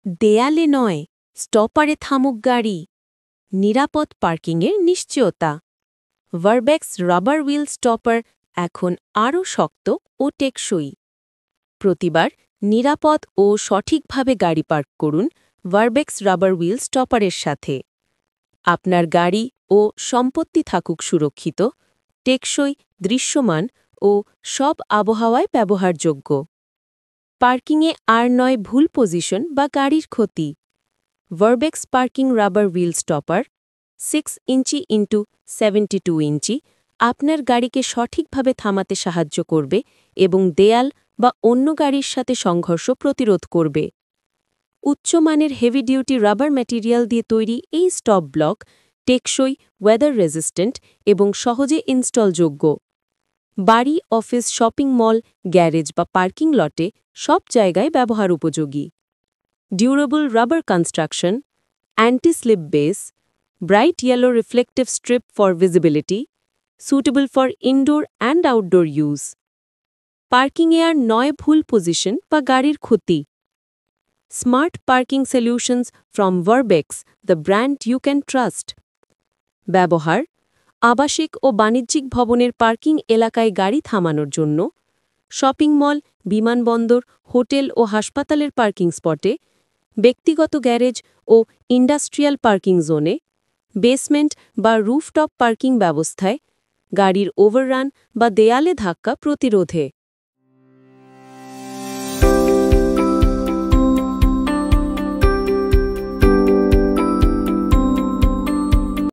দেয়ালে নয়, স্টপারে থামুক গাড়ি। নিরাপদ পার্কিংয়ের নিশ্চয়তা। ভারবেক্স রাবার হুইল স্টপার এখন আরও শক্ত ও টেকসই। প্রতিবার নিরাপদ ও সঠিকভাবে গাড়ি পার্ক করুন ভারবেক্স রাবার হুইল স্টপারের সাথে। আপনার গাড়ি ও সম্পত্তি থাকুক সুরক্ষিত, টেকসই, দৃশ্যমান ও সব আবহাওয়ায় ব্যবহারযোগ্য। পার্কিংয়ে আর নয় ভুল পজিশন বা গাড়ির ক্ষতি। ভারবেক্স পার্কিং রাবার হুইল স্টপার 6 ইঞ্চি ইন্টু 72 ইঞ্চি আপনার গাড়িকে সঠিকভাবে থামাতে সাহায্য করবে এবং দেয়াল বা অন্য গাড়ির সাথে সংঘর্ষ প্রতিরোধ করবে। উচ্চমানের হেভি ডিউটি রাবার ম্যাটেরিয়াল দিয়ে তৈরি এই স্টপ ব্লক টেকসই, ওয়েদার রেজিস্ট্যান্ট এবং সহজে ইনস্টলযোগ্য। বাড়ি, অফিস, শপিং মল, গ্যারেজ বা পার্কিং লটে সব জায়গায় ব্যবহার উপযোগী। Durable rubber construction, anti-slip base, bright yellow reflective strip for visibility, suitable for indoor and outdoor use. পার্কিংয়ে আর নয় ভুল পজিশন বা গাড়ির ক্ষতি। Smart parking solutions from Verbex, the brand you can trust. ব্যবহার: আবাসিক ও বাণিজ্যিক ভবনের পার্কিং এলাকায় গাড়ি থামানোর জন্য, শপিং মল, বিমানবন্দর, হোটেল ও হাসপাতালের পার্কিং স্পটে, ব্যক্তিগত গ্যারেজ ও ইন্ডাস্ট্রিয়াল পার্কিং জোনে, বেসমেন্ট বা রুফটপ পার্কিং ব্যবস্থায়, গাড়ির ওভাররান বা দেয়ালে ধাক্কা প্রতিরোধে।